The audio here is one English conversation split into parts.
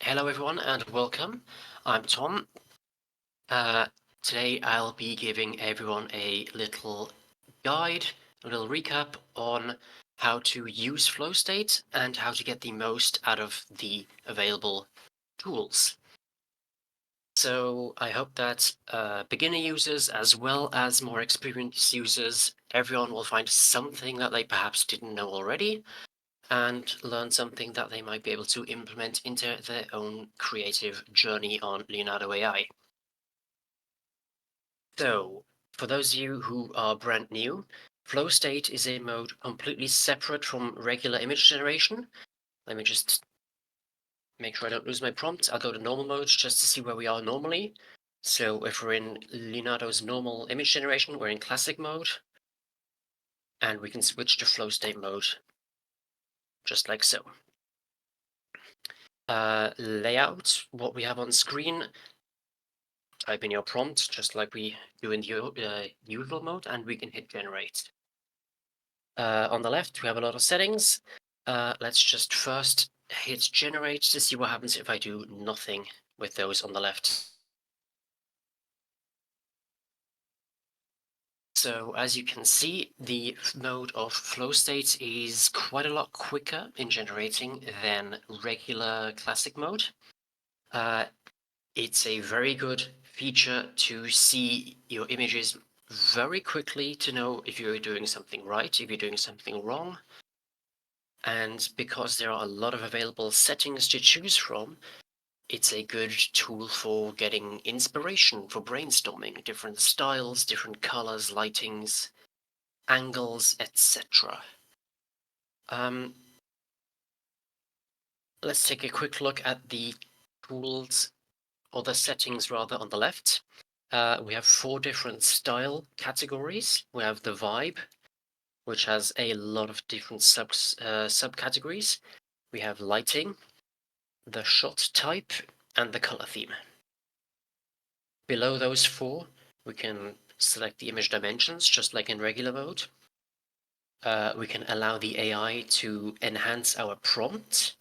Hello everyone and welcome. I'm Thom. Today I'll be giving everyone a little guide, a little recap on how to use flow state and how to get the most out of the available tools. So I hope that beginner users as well as more experienced users, everyone will find something that they perhaps didn't know already and learn something that they might be able to implement into their own creative journey on LeonardoA.i. So, for those of you who are brand new, flow state is a mode completely separate from regular image generation. Let me just make sure I don't lose my prompt. I'll go to normal mode just to see where we are normally. So if we're in Leonardo's normal image generation, we're in classic mode, and we can switch to flow state mode, just like so. Layout, what we have on screen, type in your prompt, just like we do in the usual mode, and we can hit generate. On the left, we have a lot of settings. Let's just first hit generate to see what happens if I do nothing with those on the left. So as you can see, the mode of flow state is quite a lot quicker in generating than regular classic mode. It's a very good feature to see your images very quickly to know if you're doing something right, if you're doing something wrong. And because there are a lot of available settings to choose from, it's a good tool for getting inspiration, for brainstorming different styles, different colors, lightings, angles, etc. Let's take a quick look at the tools, or the settings rather, on the left. We have 4 different style categories. We have the vibe, which has a lot of different subcategories. We have lighting, the shot type, and the color theme. Below those 4, we can select the image dimensions, just like in regular mode. We can allow the AI to enhance our prompt,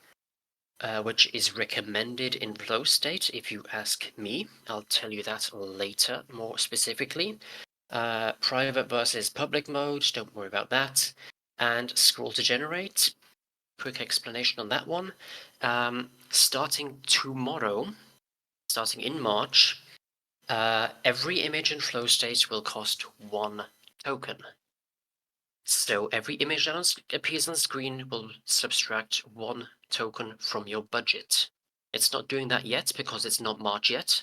which is recommended in flow state, if you ask me. I'll tell you that later, more specifically. Private versus public mode, don't worry about that. And scroll to generate, quick explanation on that one. Starting tomorrow, starting in March, every image in flow state will cost 1 token. So every image that appears on screen will subtract 1 token from your budget. It's not doing that yet because it's not March yet.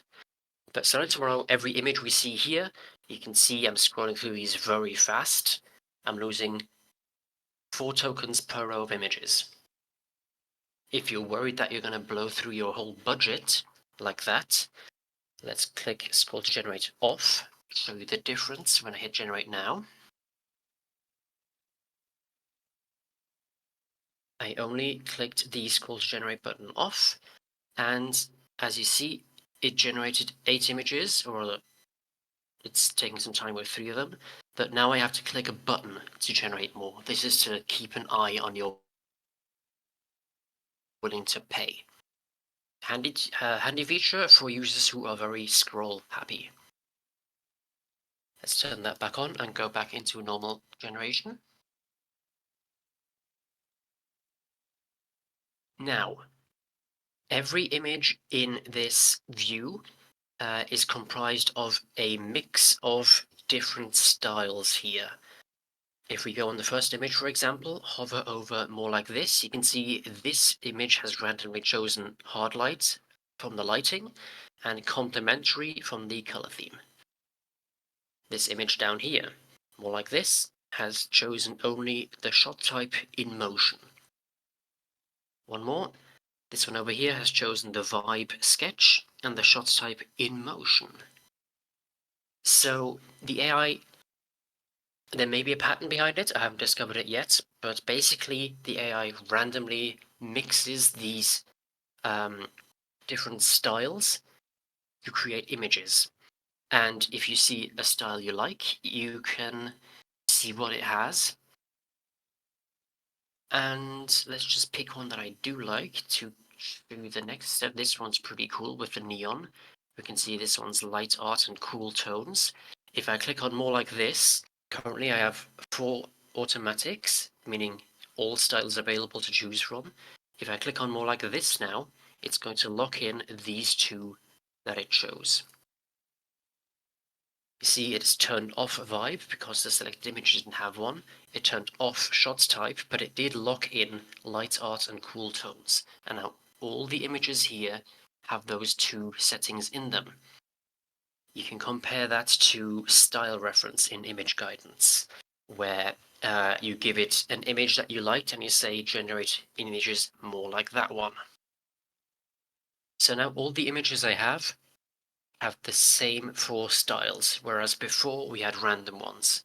But starting tomorrow, every image we see here, you can see I'm scrolling through these very fast. I'm losing 4 tokens per row of images. If you're worried that you're going to blow through your whole budget like that, let's click scroll to generate off, show you the difference when I hit generate now. I only clicked the scroll to generate button off, and as you see, it generated 8 images, or it's taking some time with 3 of them, but now I have to click a button to generate more. This is to keep an eye on your willing to pay. Handy feature for users who are very scroll happy. Let's turn that back on and go back into normal generation. Now, every image in this view is comprised of a mix of different styles here. If we go on the first image, for example, hover over more like this, you can see this image has randomly chosen hard lights from the lighting and complementary from the color theme. This image down here, more like this, has chosen only the shot type in motion. One more. This one over here has chosen the vibe sketch and the shot type in motion. So the AI, there may be a pattern behind it, I haven't discovered it yet, but basically the AI randomly mixes these different styles to create images. And if you see a style you like, you can see what it has. And let's just pick one that I do like to show the next step. This one's pretty cool with the neon. We can see this one's light art and cool tones. If I click on more like this, currently I have 4 automatics, meaning all styles available to choose from. If I click on more like this now, it's going to lock in these 2 that it shows. You see it's turned off vibe because the selected image didn't have one. It turned off shots type, but it did lock in light art and cool tones. And now all the images here have those 2 settings in them. You can compare that to style reference in image guidance, where you give it an image that you liked and you say generate images more like that one. So now all the images I have the same 4 styles, whereas before we had random ones.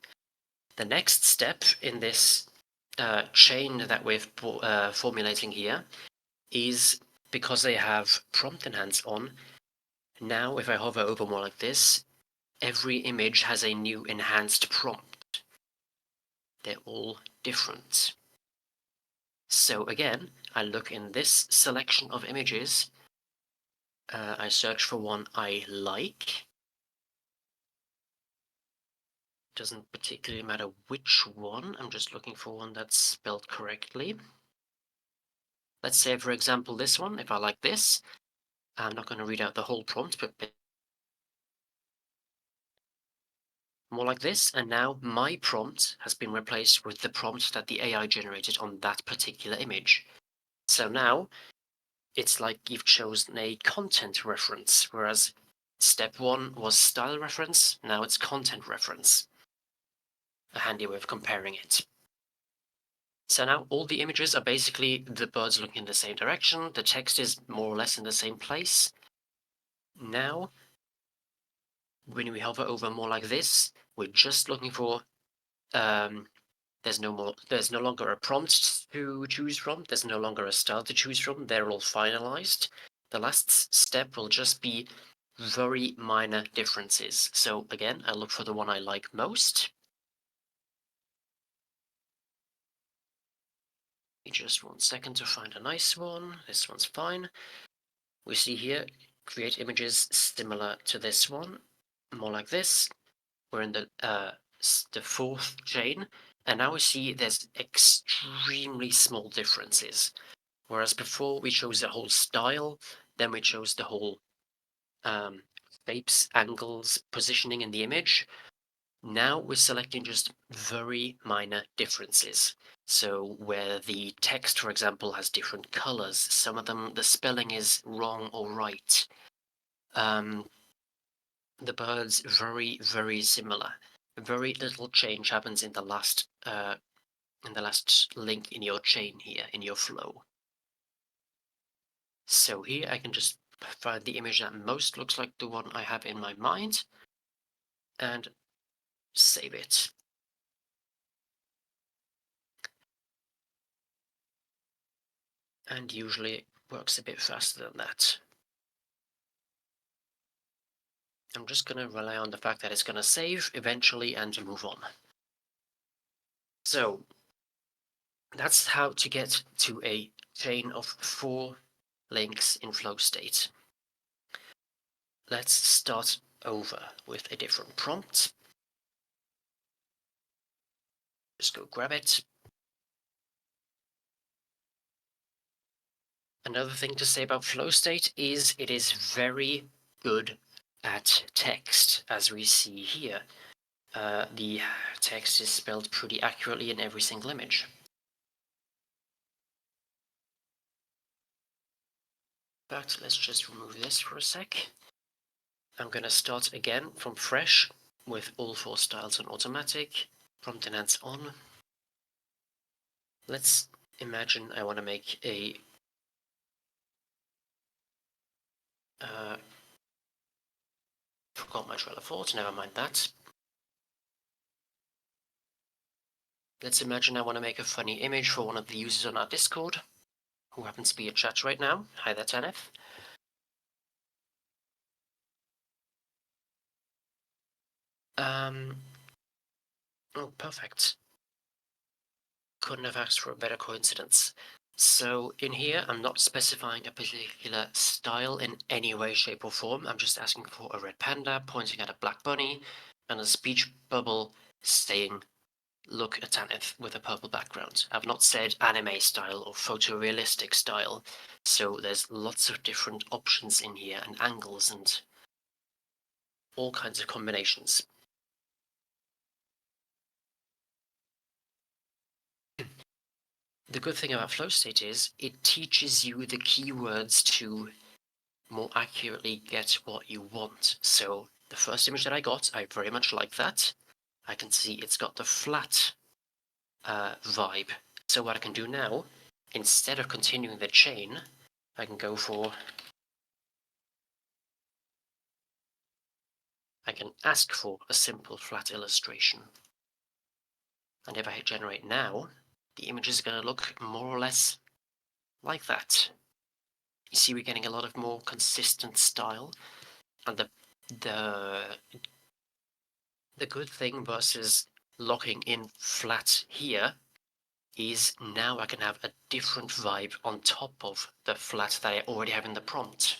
The next step in this chain that we're formulating here is, because they have prompt enhance on, now if I hover over more like this, every image has a new enhanced prompt. They're all different. So again, I look in this selection of images, I search for one I like. Doesn't particularly matter which one, I'm just looking for one that's spelled correctly. Let's say, for example, this one, if I like this, I'm not going to read out the whole prompt, but more like this, and now my prompt has been replaced with the prompt that the AI generated on that particular image. So now, it's like you've chosen a content reference, whereas step 1 was style reference, now it's content reference. A handy way of comparing it. So now all the images are basically the birds looking in the same direction, the text is more or less in the same place. Now, when we hover over more like this, we're just looking for, there's no longer a prompt to choose from, there's no longer a style to choose from, they're all finalized. The last step will just be very minor differences. So again, I look for the one I like most. Just 1 second to find a nice one. This one's fine. We see here, create images similar to this one, more like this. We're in the 4th chain, and now we see there's extremely small differences. Whereas before we chose the whole style, then we chose the whole shapes, angles, positioning in the image. Now we're selecting just very minor differences. So where the text, for example, has different colors, some of them, the spelling is wrong or right. The birds very, very similar. Very little change happens in the last link in your chain here, in your flow. So here I can just find the image that most looks like the one I have in my mind and save it. And usually it works a bit faster than that. I'm just going to rely on the fact that it's going to save eventually and move on. So that's how to get to a chain of 4 links in flow state. Let's start over with a different prompt. Just go grab it. Another thing to say about flow state is it is very good at text, as we see here. The text is spelled pretty accurately in every single image. But let's just remove this for a sec. I'm going to start again from fresh with all 4 styles on automatic, prompt enhance on. Let's imagine I want to make a forgot my trail of thought, never mind that. Let's imagine I want to make a funny image for one of the users on our Discord, who happens to be in chat right now. Hi there, Tanef. Oh, perfect. Couldn't have asked for a better coincidence. So in here, I'm not specifying a particular style in any way, shape, or form. I'm just asking for a red panda pointing at a black bunny and a speech bubble saying, "Look at Tanith," with a purple background. I've not said anime style or photorealistic style, so there's lots of different options in here and angles and all kinds of combinations. The good thing about flow state is it teaches you the keywords to more accurately get what you want. So the first image that I got, I very much like that. I can see it's got the flat vibe. So what I can do now, instead of continuing the chain, I can I can ask for a simple flat illustration. And if I hit generate now, the image is going to look more or less like that. You see we're getting a lot of more consistent style, and the good thing versus locking in flat here is now I can have a different vibe on top of the flat that I already have in the prompt.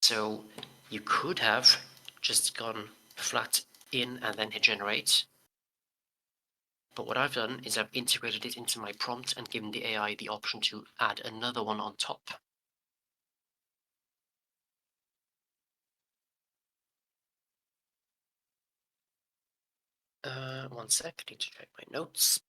So you could have just gone flat in and then hit generate. But what I've done is I've integrated it into my prompt and given the AI the option to add another one on top. One sec, I need to check my notes.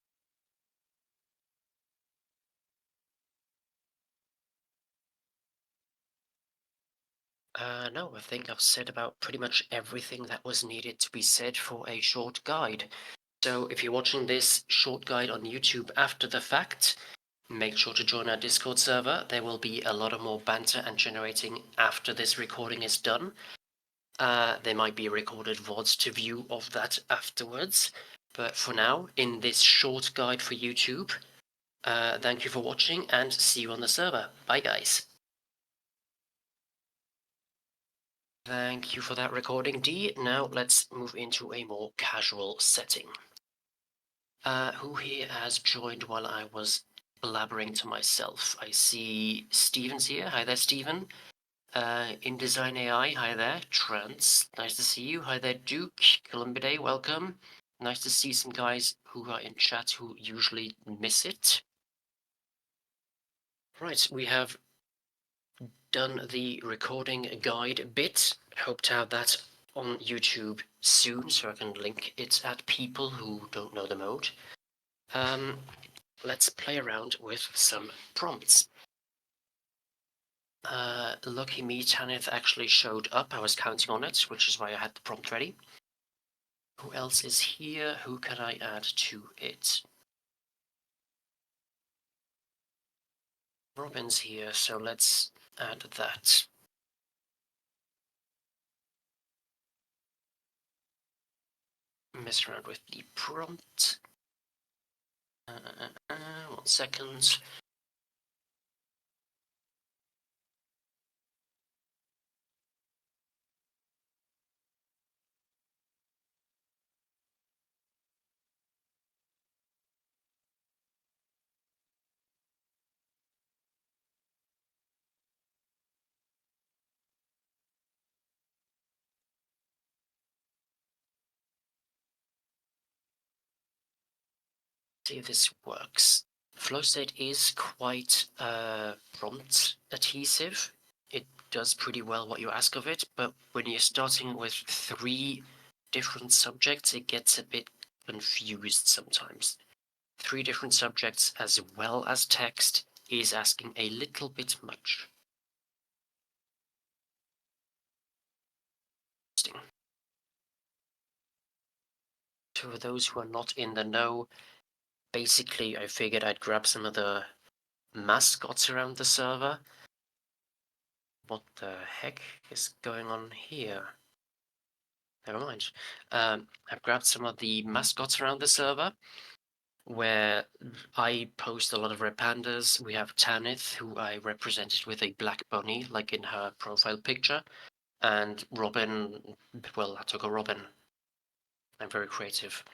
No, I think I've said about pretty much everything that was needed to be said for a short guide. So if you're watching this short guide on YouTube after the fact, make sure to join our Discord server. There will be a lot of more banter and generating after this recording is done. There might be recorded VODs to view of that afterwards. But for now, in this short guide for YouTube, thank you for watching and see you on the server. Bye, guys. Thank you for that recording, D. Now let's move into a more casual setting. Who here has joined while I was blabbering to myself? I see Steven's here. Hi there, Steven. InDesign AI, hi there. Trance, nice to see you. Hi there, Duke. Columbide, welcome. Nice to see some guys who are in chat who usually miss it. Right, we have done the recording guide bit. Hope to have that on YouTube soon so I can link it at people who don't know the mode. Let's play around with some prompts. Lucky me, Tanith actually showed up. I was counting on it, which is why I had the prompt ready. Who else is here? Who can I add to it? Robin's here, so let's add that. Mess around with the prompt. 1 second. See if this works. Flow state is quite prompt adhesive. It does pretty well what you ask of it, but when you're starting with 3 different subjects, it gets a bit confused sometimes. 3 different subjects as well as text is asking a little bit much. To those who are not in the know, basically I figured I'd grab some of the mascots around the server. What the heck is going on here? Never mind. I've grabbed some of the mascots around the server, where I post a lot of red pandas. We have Tanith, who I represented with a black bunny, like in her profile picture, and Robin, well, I took a Robin. I'm very creative.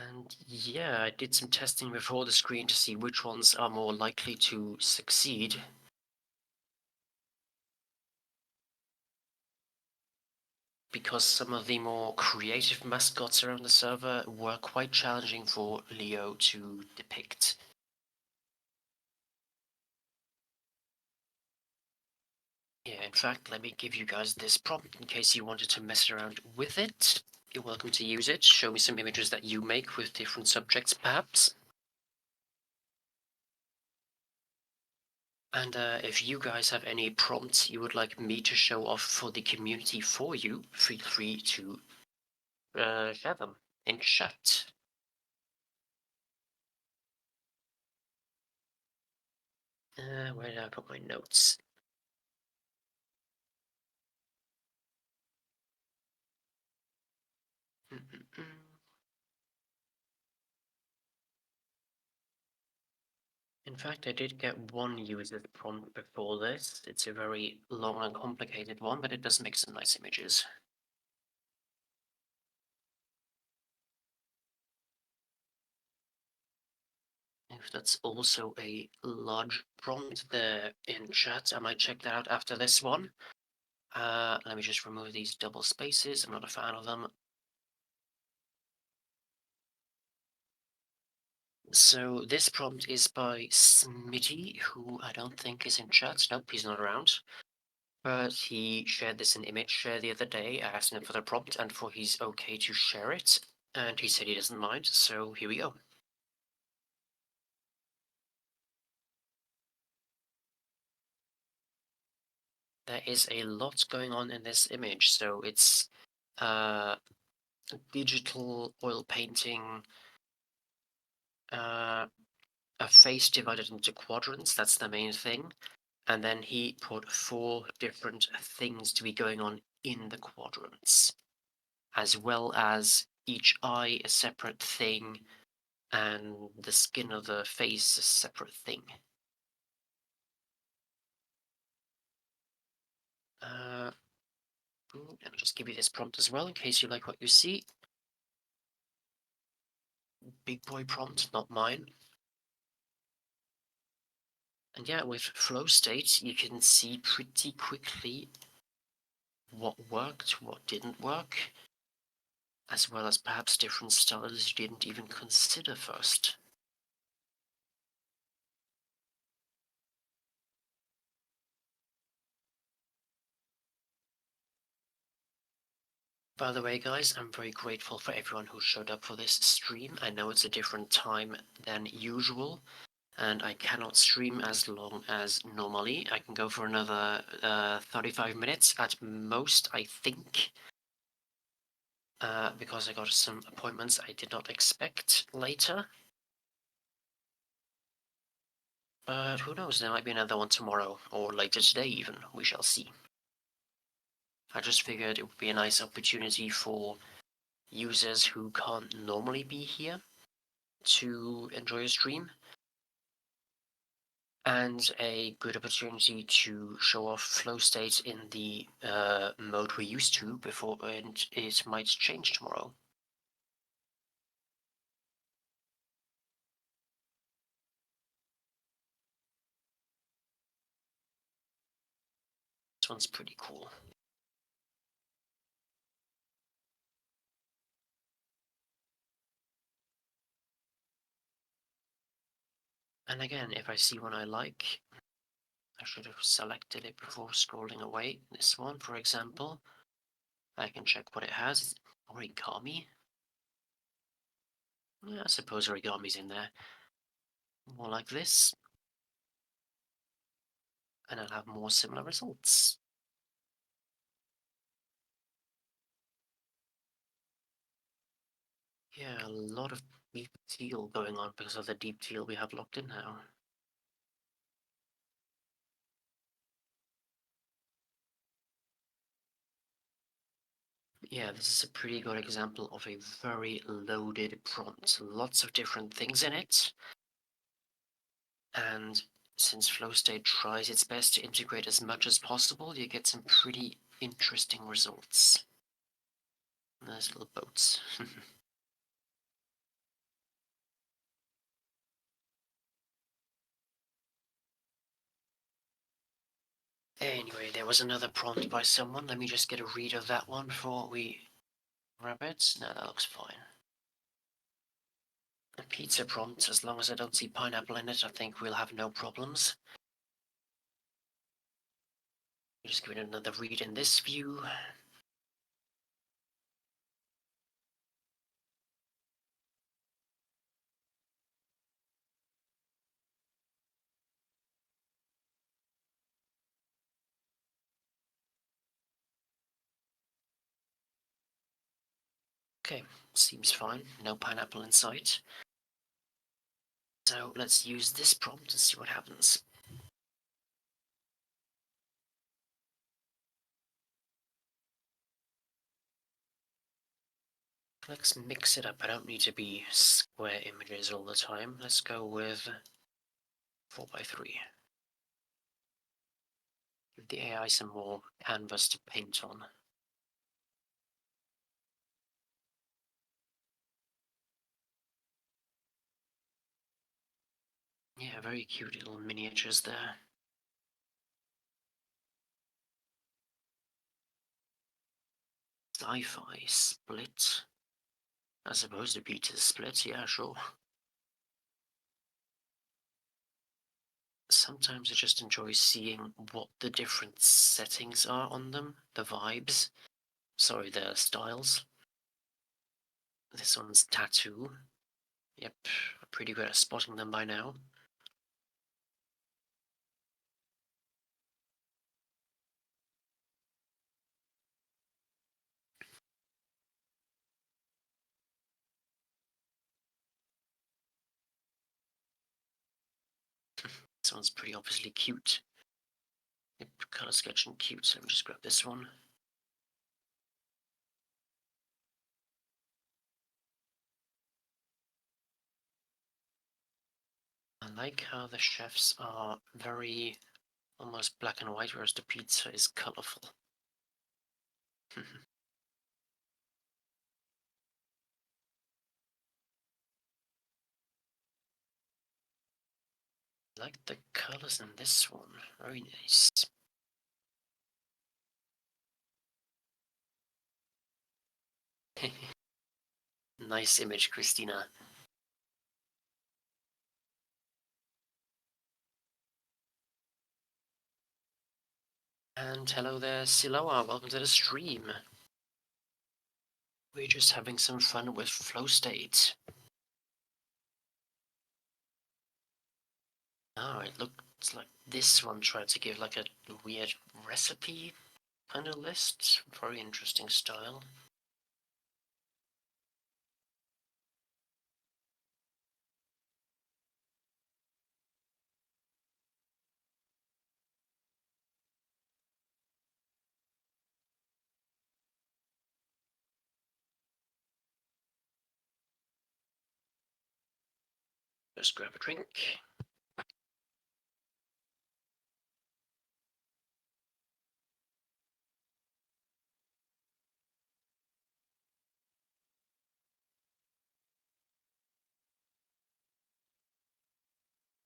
And yeah, I did some testing before the screen to see which ones are more likely to succeed. Because some of the more creative mascots around the server were quite challenging for Leo to depict. Yeah, in fact, let me give you guys this prompt in case you wanted to mess around with it. You're welcome to use it. Show me some images that you make with different subjects, perhaps. And if you guys have any prompts you would like me to show off for the community for you, feel free to share them in chat. Where did I put my notes? In fact, I did get one user prompt before this. It's a very long and complicated one, but it does make some nice images. If that's also a large prompt there in chat, I might check that out after this one. Let me just remove these double spaces. I'm not a fan of them. So this prompt is by Smitty, who I don't think is in chat. Nope, he's not around. But he shared this in image share the other day. I asked him for the prompt and for he's okay to share it. And he said he doesn't mind, so here we go. There is a lot going on in this image. So it's digital oil painting, a face divided into quadrants. That's the main thing. And then he put 4 different things to be going on in the quadrants, as well as each eye a separate thing, and the skin of the face a separate thing. Let me just give you this prompt as well, in case you like what you see. Big boy prompt, not mine. And yeah, with flow state, you can see pretty quickly what worked, what didn't work, as well as perhaps different styles you didn't even consider first. By the way, guys, I'm very grateful for everyone who showed up for this stream. I know it's a different time than usual, and I cannot stream as long as normally. I can go for another 35 minutes at most, I think, because I got some appointments I did not expect later. But who knows, there might be another one tomorrow, or later today even, we shall see. I just figured it would be a nice opportunity for users who can't normally be here to enjoy a stream, and a good opportunity to show off flow state in the mode we're used to before, and it might change tomorrow. This one's pretty cool. And again, if I see one I like, I should have selected it before scrolling away. This one, for example, I can check what it has. Origami? Yeah, I suppose origami's in there. More like this. And I'll have more similar results. Yeah, a lot of deep teal going on because of the deep teal we have locked in now. Yeah, this is a pretty good example of a very loaded prompt. Lots of different things in it. And since FlowState tries its best to integrate as much as possible, you get some pretty interesting results. Nice little boats. Anyway, there was another prompt by someone. Let me just get a read of that one before we grab it. No, that looks fine. A pizza prompt, as long as I don't see pineapple in it, I think we'll have no problems. Just give it another read in this view. Okay, seems fine. No pineapple in sight. So let's use this prompt and see what happens. Let's mix it up. I don't need to be square images all the time. Let's go with 4x3. Give the AI some more canvas to paint on. Yeah, very cute little miniatures there. Sci-fi split. I suppose the beta split, yeah, sure. Sometimes I just enjoy seeing what the different settings are on them, the vibes. Sorry, the styles. This one's tattoo. Yep, I'm pretty good at spotting them by now. This one's pretty obviously cute. Yep, color sketching cute, so let me just grab this one. I like how the chefs are very almost black and white, whereas the pizza is colorful. I like the colors in this one, very nice. Nice image, Christina. And hello there, Siloa, welcome to the stream. We're just having some fun with flow state. Oh, it looks like this one tried to give like a weird recipe kind of list. Very interesting style. Just grab a drink.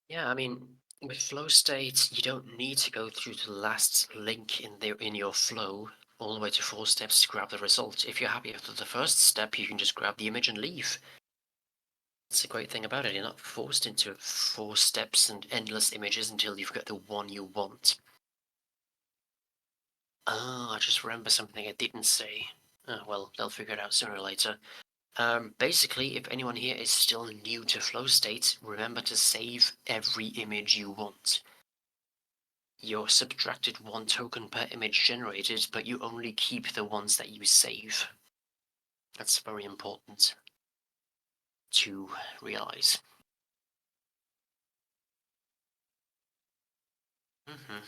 Yeah, I mean, with flow state, you don't need to go through the last link in your flow all the way to 4 steps to grab the result. If you're happy after the first step, you can just grab the image and leave. That's the great thing about it. You're not forced into 4 steps and endless images until you've got the one you want. Ah, I just remember something I didn't say. Well, they'll figure it out sooner or later. Basically, if anyone here is still new to flow state, remember to save every image you want. You're subtracted 1 token per image generated, but you only keep the ones that you save. That's very important to realize. Mm-hmm.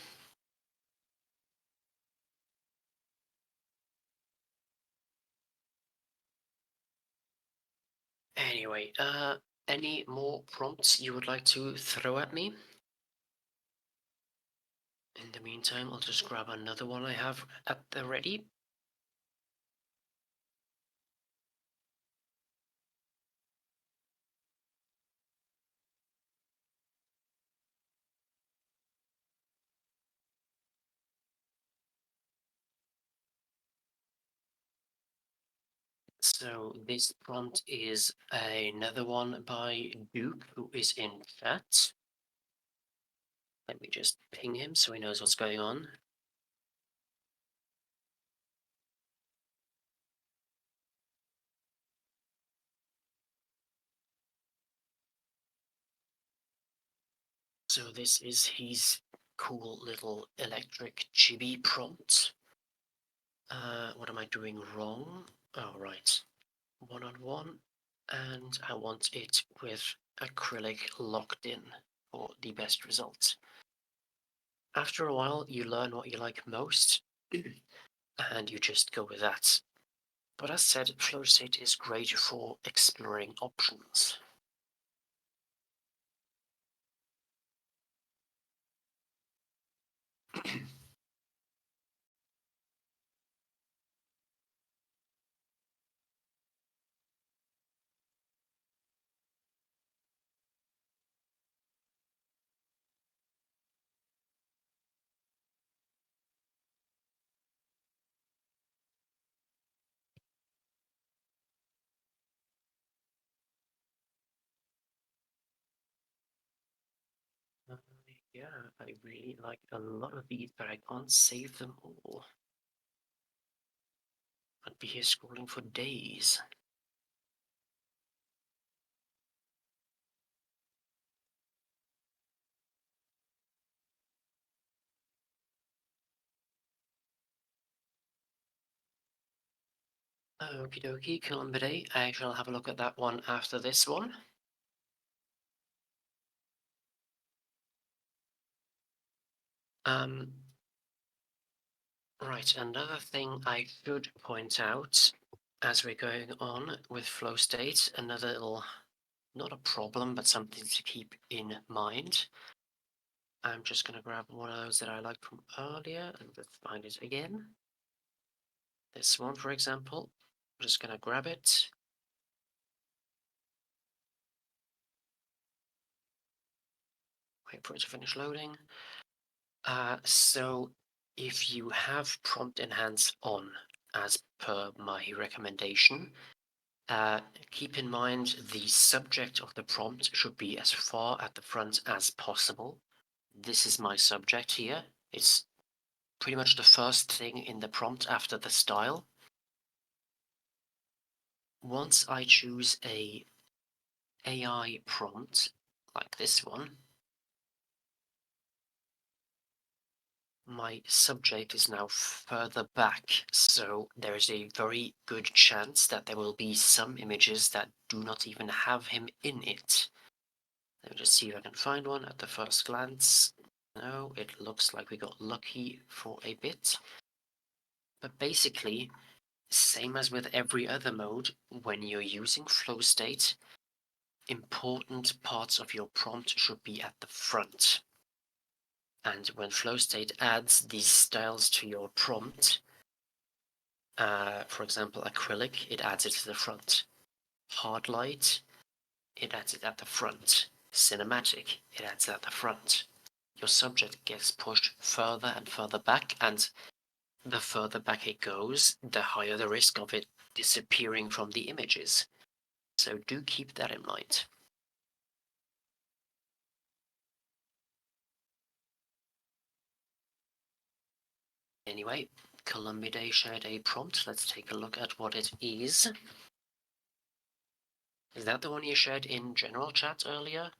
Anyway, any more prompts you would like to throw at me? In the meantime, I'll just grab another one I have at the ready. So this prompt is another one by Duke, who is in chat. Let me just ping him so he knows what's going on. So this is his cool little electric chibi prompt. What am I doing wrong? Oh, right. One-on-one. And I want it with acrylic locked in for the best results. After a while, you learn what you like most, and you just go with that. But as said, flow state is great for exploring options. Yeah, I really like a lot of these, but I can't save them all. I'd be here scrolling for days. Okie dokie, Columbide. I shall have a look at that one after this one. Right, another thing I should point out as we're going on with flow state, another little, not a problem, but something to keep in mind. I'm just going to grab one of those that I liked from earlier and let's find it again. This one, for example. I'm just going to grab it. Wait for it to finish loading. So if you have prompt enhance on, as per my recommendation, keep in mind the subject of the prompt should be as far at the front as possible. This is my subject here. It's pretty much the first thing in the prompt after the style. Once I choose a AI prompt, like this one, my subject is now further back, so there is a very good chance that there will be some images that do not even have him in it. Let me just see if I can find one at the first glance. No, it looks like we got lucky for a bit. But basically, same as with every other mode, when you're using flow state, important parts of your prompt should be at the front. And when flow state adds these styles to your prompt, for example, acrylic, it adds it to the front. Hard light, it adds it at the front. Cinematic, it adds it at the front. Your subject gets pushed further and further back, and the further back it goes, the higher the risk of it disappearing from the images. So do keep that in mind. Anyway, Columbide shared a prompt. Let's take a look at what it is. Is that the one you shared in general chat earlier?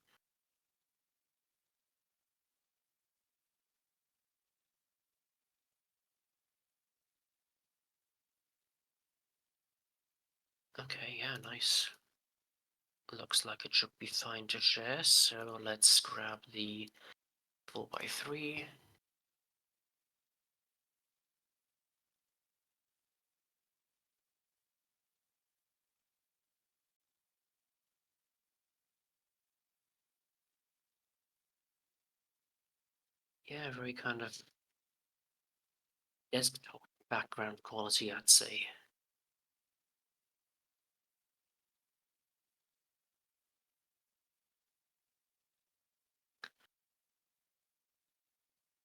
Okay, yeah, nice. Looks like it should be fine to share, so let's grab the 4x3. Yeah, very kind of desktop background quality, I'd say.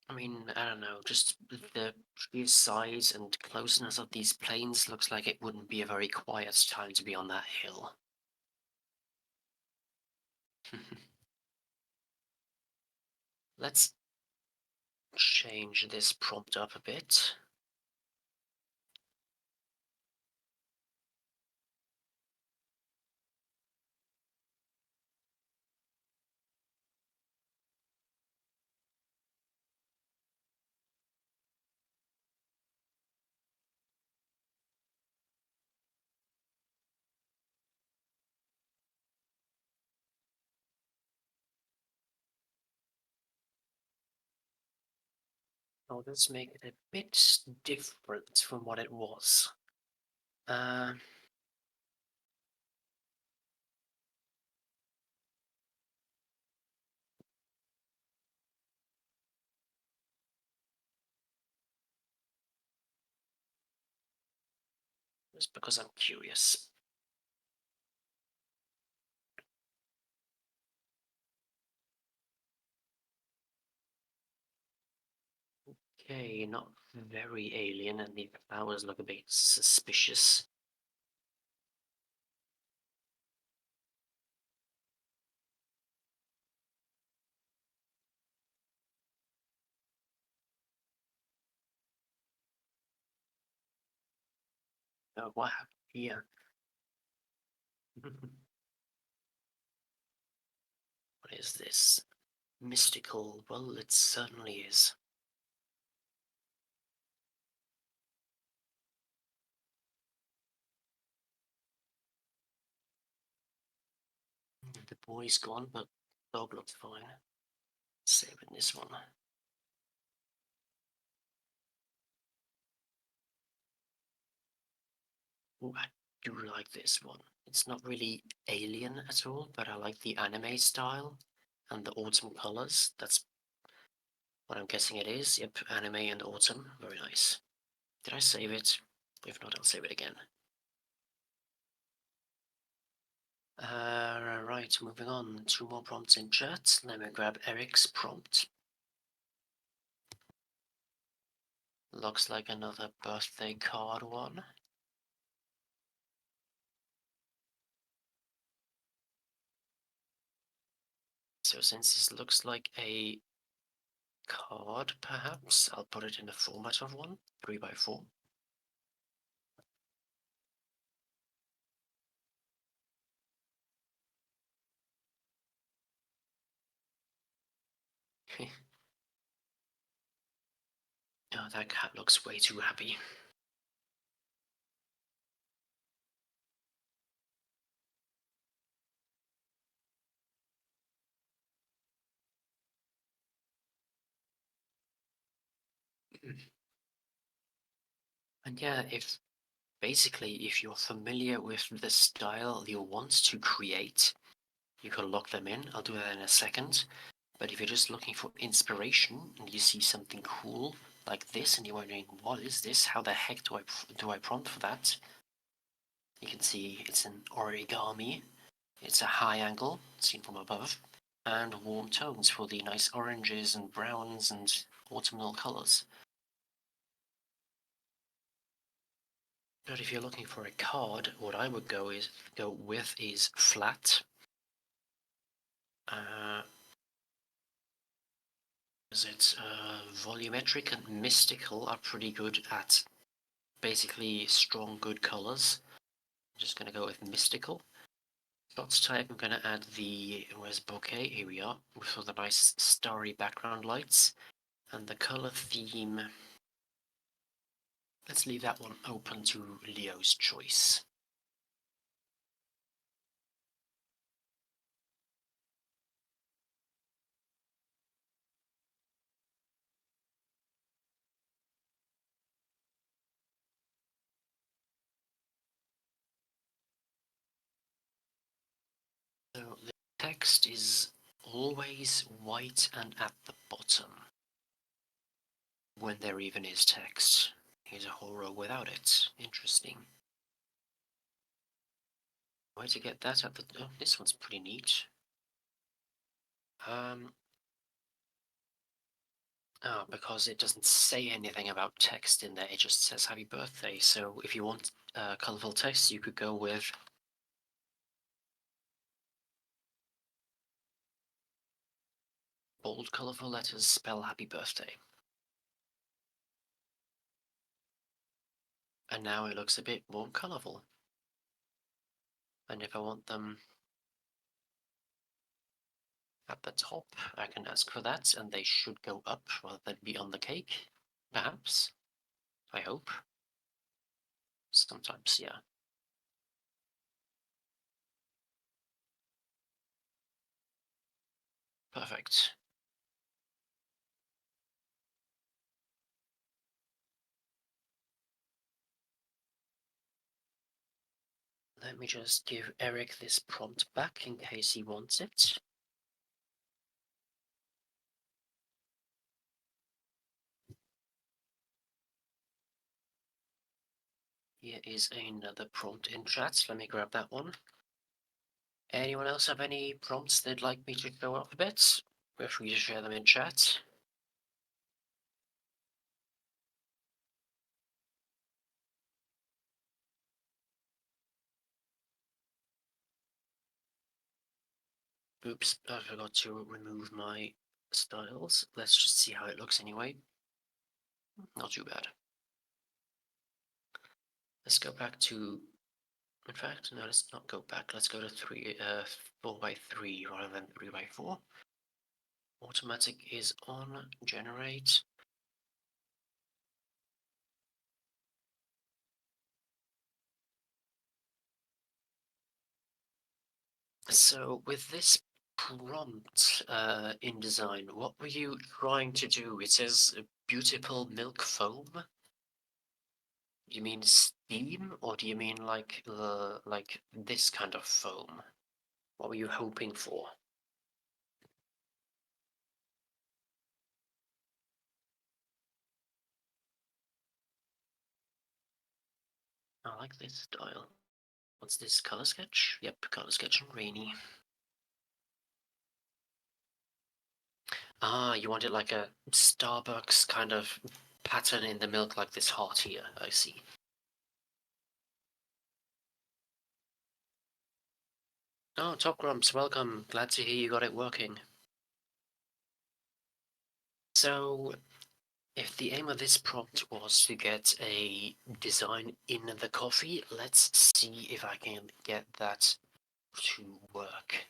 I mean, I don't know, just the sheer size and closeness of these planes looks like it wouldn't be a very quiet time to be on that hill. Let's change this prompt up a bit. Oh, let's make it a bit different from what it was. Uh, just because I'm curious. Okay, not very alien, and the flowers look a bit suspicious. What happened here? What is this? Mystical? Well, it certainly is. The boy's gone, but dog looks fine. Save in this one. Ooh, I do like this one. It's not really alien at all, but I like the anime style and the autumn colors. That's what I'm guessing it is. Yep, anime and autumn. Very nice. Did I save it? If not, I'll save it again. Right, moving on. Two more prompts in chat. Let me grab Eric's prompt. Looks like another birthday card one. So since this looks like a card, perhaps, I'll put it in the format of one, 3x4. Oh, that cat looks way too happy. And yeah, if basically if you're familiar with the style you want to create, you can lock them in. I'll do that in a second. But if you're just looking for inspiration and you see something cool like this and you're wondering, what is this? How the heck do I prompt for that? You can see it's an origami. It's a high angle, seen from above, and warm tones for the nice oranges and browns and autumnal colors. But if you're looking for a card, what I would go with is flat. Is it volumetric and mystical are pretty good at basically strong, good colors. I'm just gonna go with mystical. Shots type, I'm gonna add the, where's bouquet? Here we are, with the nice starry background lights. And the color theme, let's leave that one open to Leo's choice. So the text is always white and at the bottom, when there even is text. Here's a whole row without it. Interesting. Where to get that at the... Oh, this one's pretty neat. Oh, because it doesn't say anything about text in there, it just says happy birthday. So if you want colorful text, you could go with bold colorful letters spell happy birthday. And now it looks a bit more colorful. And if I want them at the top, I can ask for that, and they should go up rather than be on the cake. Perhaps. I hope. Sometimes, yeah. Perfect. Let me just give Eric this prompt back in case he wants it. Here is another prompt in chat. Let me grab that one. Anyone else have any prompts they'd like me to show off a bit? Feel free to share them in chat. Oops, I forgot to remove my styles. Let's just see how it looks anyway. Not too bad. Let's go back to, in fact, no, let's not go back. Let's go to 4x3 rather than 3x4. Automatic is on, generate. So with this prompt InDesign, what were you trying to do? It says beautiful milk foam. Do you mean steam, or do you mean like this kind of foam? What were you hoping for? I like this style. What's this, color sketch? Yep, color sketch and rainy. Ah, you want it like a Starbucks kind of pattern in the milk, like this heart here. I see. Oh, Top Grumps, welcome. Glad to hear you got it working. So, if the aim of this prompt was to get a design in the coffee, let's see if I can get that to work.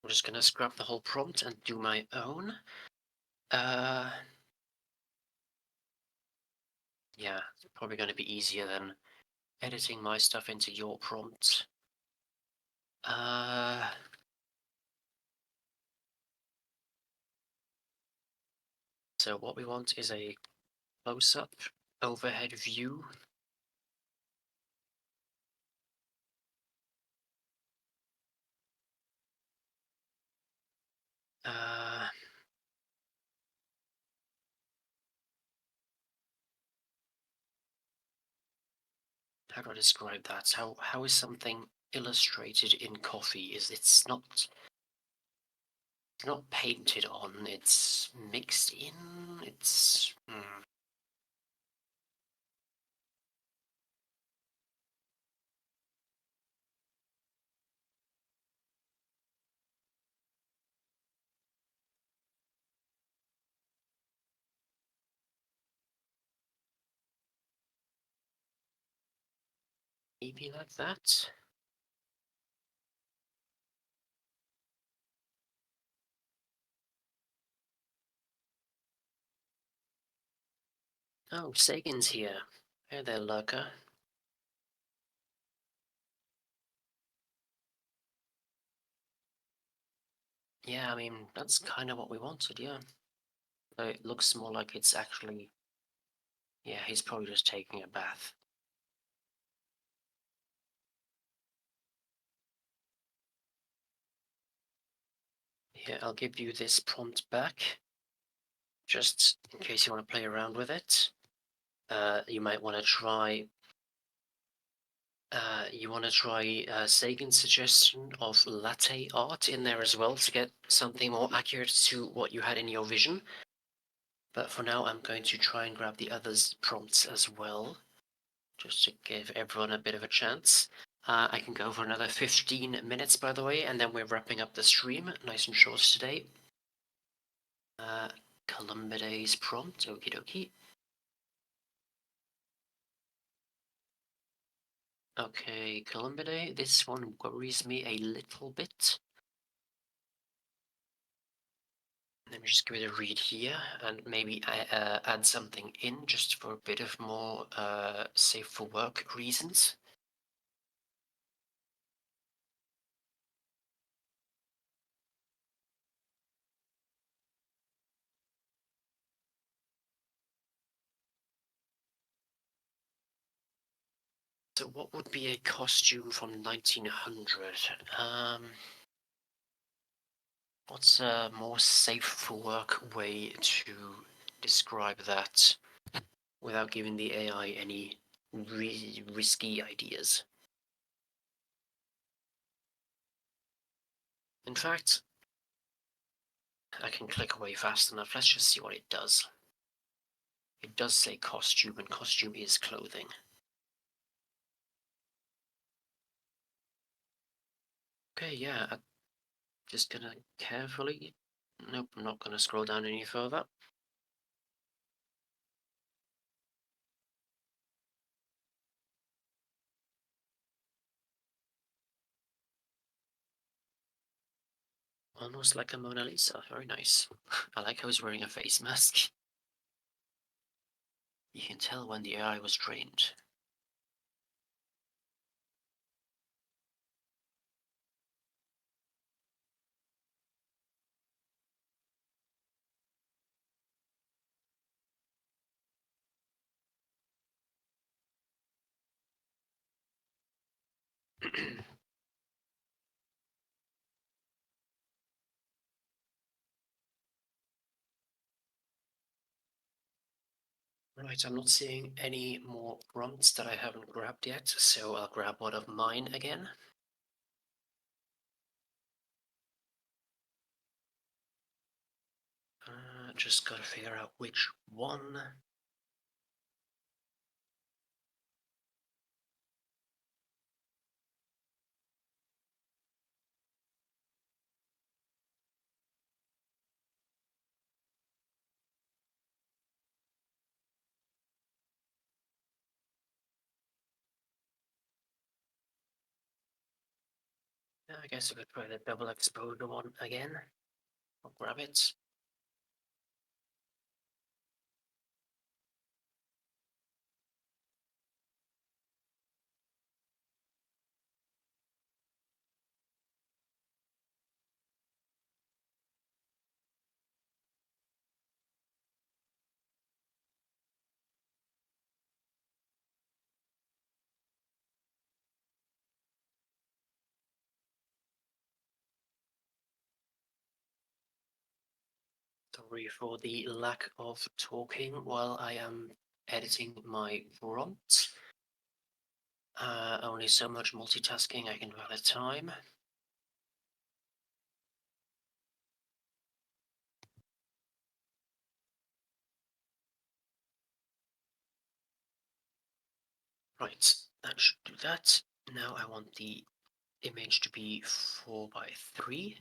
I'm just gonna scrap the whole prompt and do my own. Yeah, it's probably gonna be easier than editing my stuff into your prompts. So what we want is a close-up overhead view. How do I describe that? How is something illustrated in coffee? It's not painted on, it's mixed in, it's... maybe like that? Oh, Sagan's here. Hey there, lurker. Yeah, I mean, that's kind of what we wanted, yeah. It looks more like it's actually... yeah, he's probably just taking a bath. Here, I'll give you this prompt back, just in case you want to play around with it. You might want to try You want to try Sagan's suggestion of latte art in there as well to get something more accurate to what you had in your vision. But for now, I'm going to try and grab the others' prompts as well, just to give everyone a bit of a chance. I can go for another 15 minutes, by the way, and then we're wrapping up the stream, nice and short today. Columbidae's prompt, okie dokie. Okay, Columbidae, this one worries me a little bit. Let me just give it a read here, and maybe add something in just for a bit of more safe for work reasons. So what would be a costume from 1900? What's a more safe for work way to describe that without giving the AI any risky ideas? In fact, I can click away fast enough. Let's just see what it does. It does say costume, and costume is clothing. Okay, yeah, I'm just gonna carefully... Nope, I'm not gonna scroll down any further. Almost like a Mona Lisa, very nice. I like how he's wearing a face mask. You can tell when the AI was trained. Right, I'm not seeing any more prompts that I haven't grabbed yet, so I'll grab one of mine again. Just gotta figure out which one. I guess I could try the double exposure one again. I'll grab it. Sorry for the lack of talking while I am editing my prompt. Only so much multitasking I can do at a time. Right, that should do that. Now I want the image to be 4:3.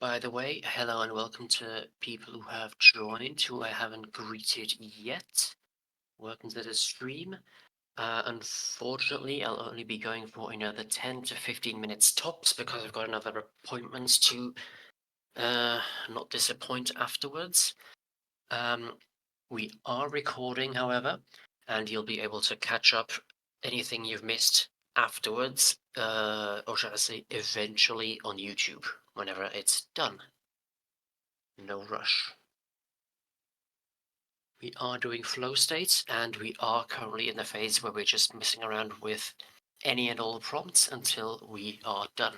By the way, hello and welcome to people who have joined, who I haven't greeted yet. Welcome to the stream. Unfortunately, I'll only be going for another 10 to 15 minutes tops because I've got another appointment to not disappoint afterwards. We are recording, however, and you'll be able to catch up anything you've missed afterwards, or shall I say, eventually on YouTube, whenever it's done. No rush. We are doing flow states, and we are currently in the phase where we're just messing around with any and all prompts until we are done.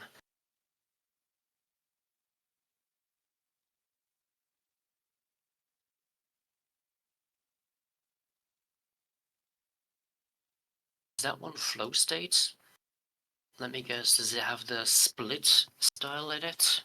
Is that one flow state? Let me guess, does it have the split style in it?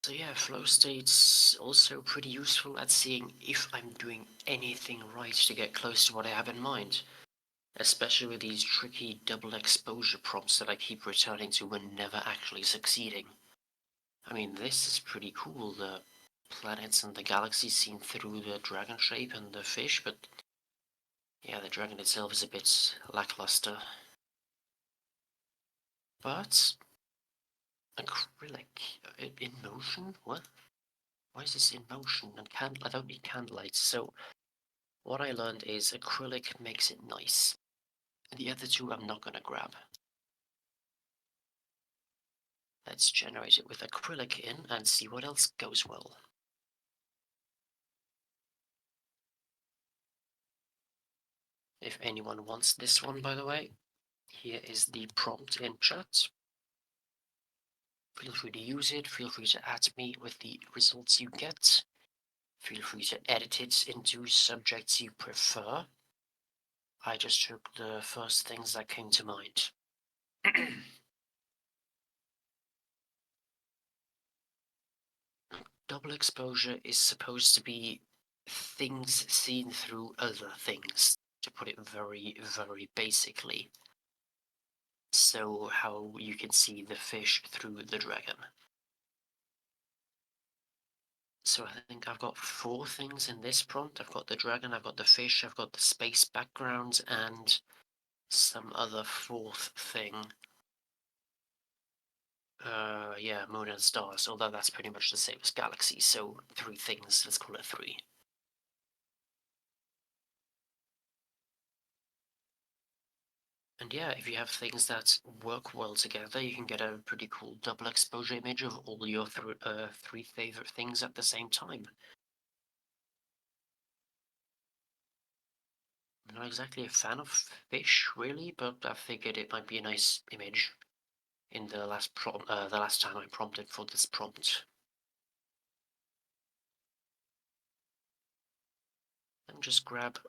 So yeah, flow state's also pretty useful at seeing if I'm doing anything right to get close to what I have in mind. Especially with these tricky double exposure prompts that I keep returning to when never actually succeeding. I mean, this is pretty cool, the planets and the galaxies seen through the dragon shape and the fish, but yeah, the dragon itself is a bit lackluster. But acrylic in motion? What? Why is this in motion? And I don't need candlelight. So what I learned is acrylic makes it nice. The other two I'm not gonna grab. Let's generate it with acrylic in and see what else goes well. If anyone wants this one, by the way, here is the prompt in chat. Feel free to use it, feel free to add me with the results you get. Feel free to edit it into subjects you prefer. I just took the first things that came to mind. Double exposure is supposed to be things seen through other things, to put it very, very basically. So how you can see the fish through the dragon. So I think I've got 4 things in this prompt. I've got the dragon, I've got the fish, I've got the space backgrounds, and some other 4th thing. Yeah, moon and stars, although that's pretty much the same as galaxies, so 3 things, let's call it 3. And yeah, if you have things that work well together, you can get a pretty cool double exposure image of all your 3 favorite things at the same time. I'm not exactly a fan of fish, really, but I figured it might be a nice image in the last time I prompted for this prompt. Let me just grab,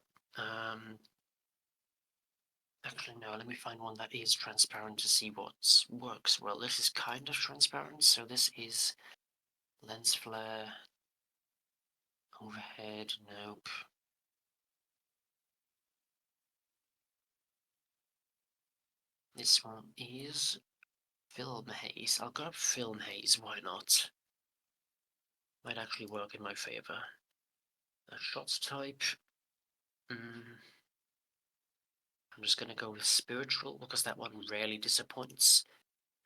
actually no, let me find one that is transparent to see what works well. This is kind of transparent, so this is lens flare, overhead, nope. This one is film haze. I'll grab film haze, why not? Might actually work in my favor. A shot type. I'm just gonna go with spiritual because that one rarely disappoints.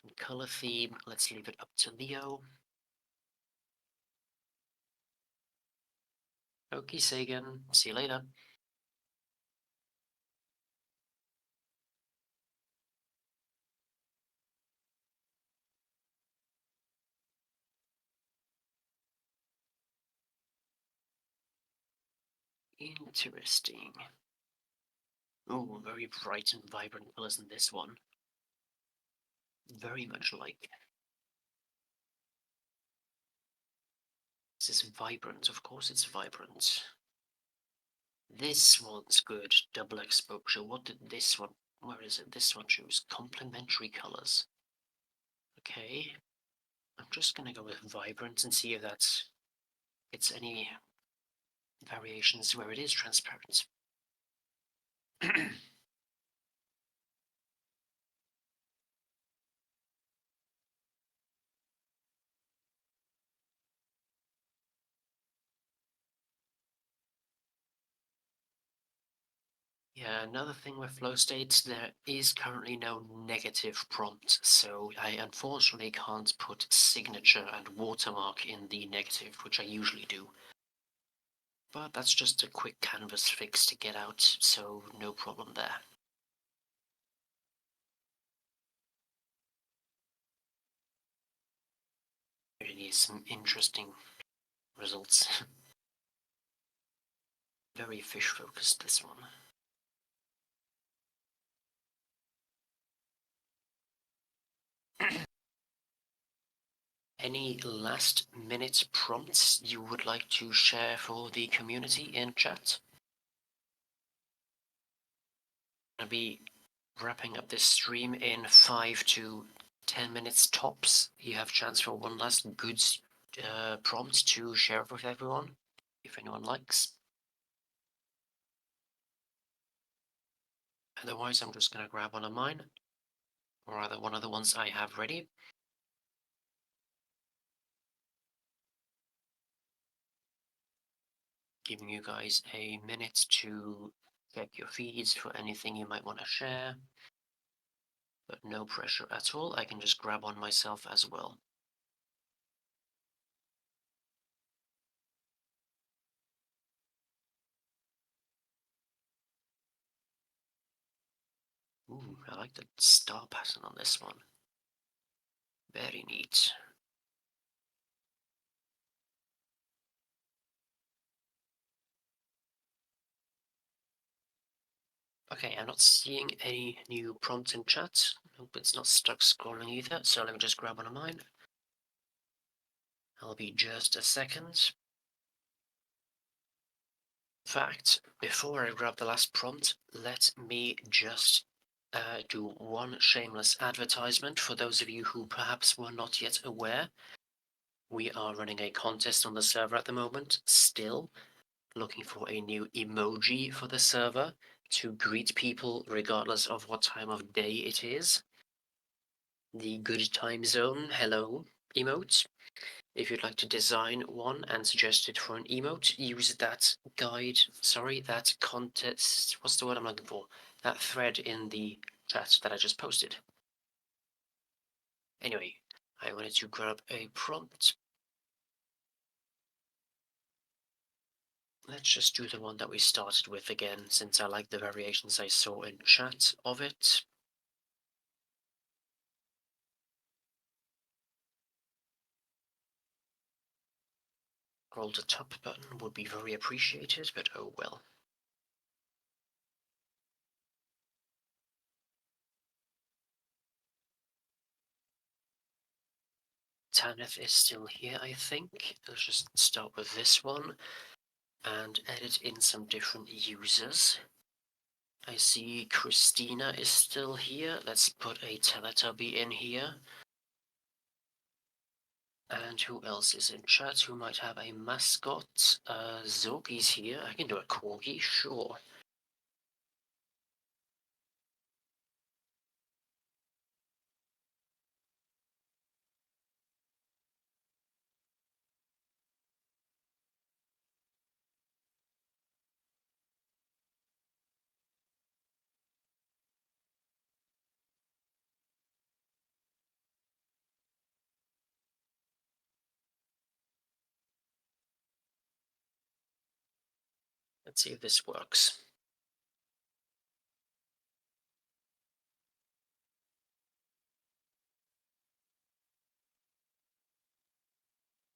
And color theme, let's leave it up to Leo. Okay, Sagan. See you later. Interesting. Oh, very bright and vibrant colors in this one. Very much like. This is vibrant, of course it's vibrant. This one's good, double exposure. What did this one, where is it? This one choose complementary colors. Okay, I'm just gonna go with vibrant and see if it's any variations where it is transparent. Yeah, another thing with flow states, there is currently no negative prompt, so I unfortunately can't put signature and watermark in the negative, which I usually do. But that's just a quick canvas fix to get out, so no problem there. Really is some interesting results. Very fish focused, this one. Any last minute prompts you would like to share for the community in chat? I'll be wrapping up this stream in 5 to 10 minutes tops. You have a chance for one last good prompt to share with everyone, if anyone likes. Otherwise, I'm just going to grab one of mine, or rather one of the ones I have ready. Giving you guys a minute to check your feeds for anything you might want to share. But no pressure at all, I can just grab one myself as well. Ooh, I like the star pattern on this one. Very neat. Okay, I'm not seeing any new prompts in chat. Nope, it's not stuck scrolling either, so let me just grab one of mine. I'll be just a second. In fact, before I grab the last prompt, let me just do one shameless advertisement for those of you who perhaps were not yet aware. We are running a contest on the server at the moment, still looking for a new emoji for the server to greet people regardless of what time of day it is. The good time zone hello emote. If you'd like to design one and suggest it for an emote, use that that contest, what's the word I'm looking for? That thread in the chat that I just posted. Anyway, I wanted to grab a prompt. Let's just do the one that we started with again, since I like the variations I saw in chat of it. Scroll to top button would be very appreciated, but oh well. Tanith is still here, I think. Let's just start with this one and edit in some different users. I see Christina is still here. Let's put a Teletubby in here. And who else is in chat who might have a mascot? Zogi's here. I can do a Corgi, sure. Let's see if this works.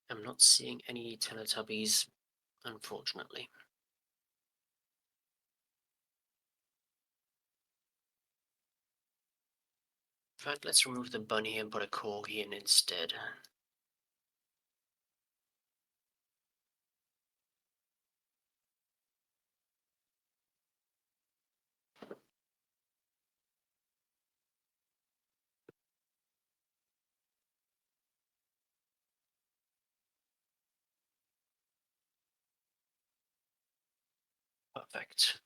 I'm not seeing any Teletubbies, unfortunately. In fact, let's remove the bunny and put a Corgi in instead. Perfect.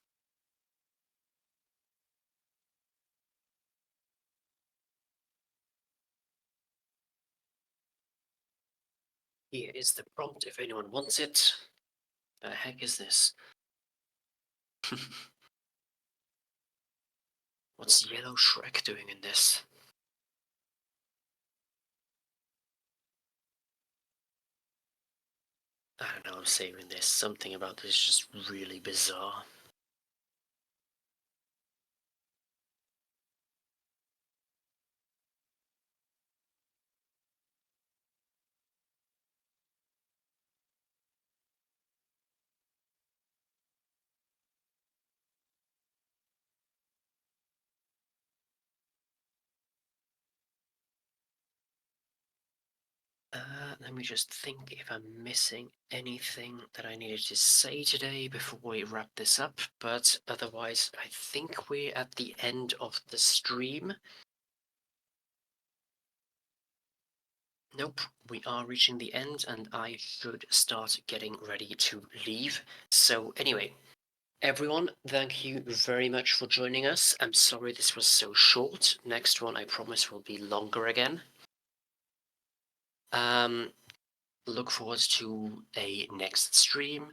Here is the prompt if anyone wants it. The heck is this? What's Yellow Shrek doing in this? I don't know, I'm saving this. Something about this is just really bizarre. Let me just think if I'm missing anything that I needed to say today before we wrap this up, but otherwise I think we're at the end of the stream. Nope, we are reaching the end and I should start getting ready to leave. So anyway, everyone, thank you very much for joining us. I'm sorry this was so short. Next one, I promise, will be longer again. Look forward to a next stream.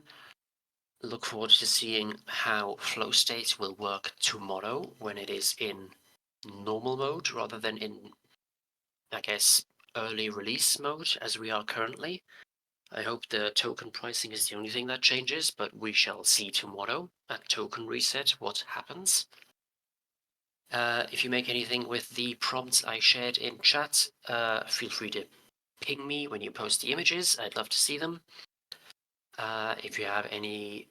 Look forward to seeing how flow state will work tomorrow when it is in normal mode rather than in, I guess, early release mode as we are currently. I hope the token pricing is the only thing that changes, but we shall see tomorrow at token reset what happens. If you make anything with the prompts I shared in chat, feel free to ping me when you post the images. I'd love to see them. If you have any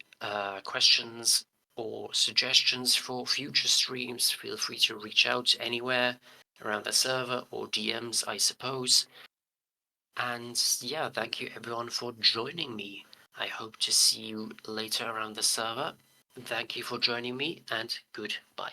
questions or suggestions for future streams, feel free to reach out anywhere around the server or DMs, I suppose. And yeah, thank you everyone for joining me. I hope to see you later around the server. Thank you for joining me and goodbye.